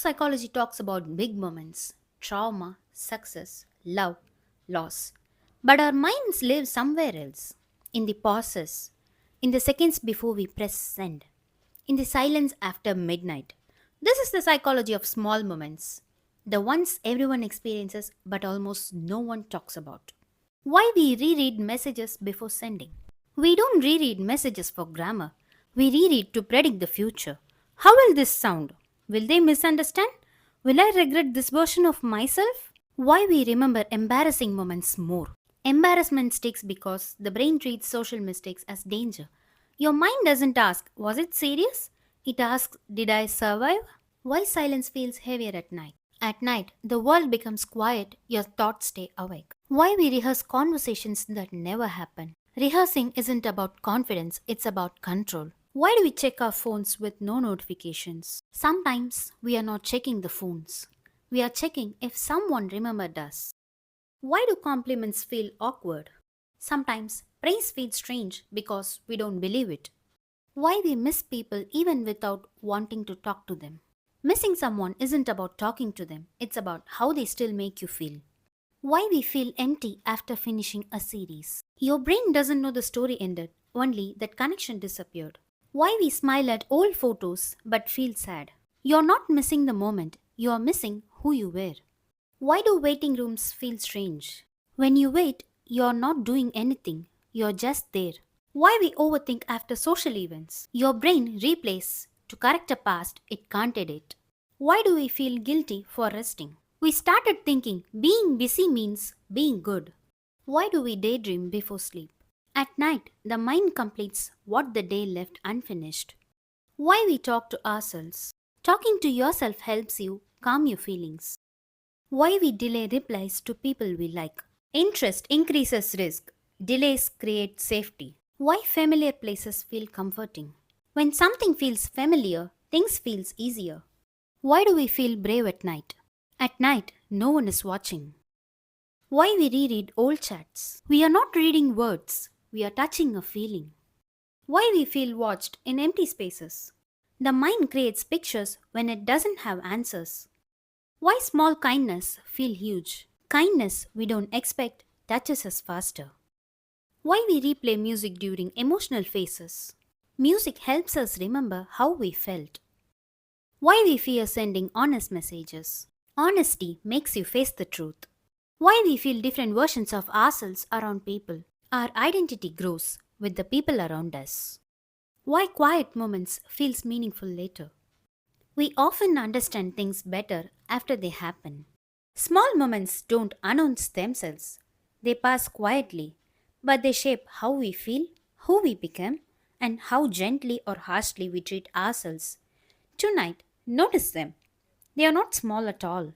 psychology talks about big moments, trauma, success, love, loss. But our minds live somewhere else, in the pauses, in the seconds before we press send, in the silence after midnight. This is the psychology of small moments, the ones everyone experiences but almost no one talks about. Why we reread messages before sending? We don't reread messages for grammar. We reread to predict the future. How will this sound? Will they misunderstand? Will I regret this version of myself? Why we remember embarrassing moments more? Embarrassment sticks because the brain treats social mistakes as danger. Your mind doesn't ask, was it serious? It asks, did I survive? Why silence feels heavier at night? At night, the world becomes quiet, your thoughts stay awake. Why we rehearse conversations that never happen? Rehearsing isn't about confidence, it's about control. Why do we check our phones with no notifications? Sometimes we are not checking the phones. We are checking if someone remembered us. Why do compliments feel awkward? Sometimes praise feels strange because we don't believe it. Why we miss people even without wanting to talk to them? Missing someone isn't about talking to them, it's about how they still make you feel. Why we feel empty after finishing a series. Your brain doesn't know the story ended, only that connection disappeared. Why we smile at old photos but feel sad. You're not missing the moment, you're missing who you were. Why do waiting rooms feel strange? When you wait, you're not doing anything, you're just there. Why we overthink after social events? Your brain replays to correct a past it can't edit. Why do we feel guilty for resting? We started thinking being busy means being good. Why do we daydream before sleep? At night, the mind completes what the day left unfinished. Why we talk to ourselves? Talking to yourself helps you calm your feelings. Why we delay replies to people we like? Interest increases risk. Delays create safety. Why familiar places feel comforting? When something feels familiar, things feels easier. Why do we feel brave at night? At night, no one is watching. Why we reread old chats? We are not reading words, we are touching a feeling. Why we feel watched in empty spaces? The mind creates pictures when it doesn't have answers. Why small kindness feel huge? Kindness we don't expect touches us faster. Why we replay music during emotional phases? Music helps us remember how we felt. Why we fear sending honest messages? Honesty makes you face the truth. Why we feel different versions of ourselves around people? Our identity grows with the people around us. Why quiet moments feels meaningful later? We often understand things better after they happen. Small moments don't announce themselves. They pass quietly, but they shape how we feel, who we become, and how gently or harshly we treat ourselves. Tonight, notice them. They are not small at all.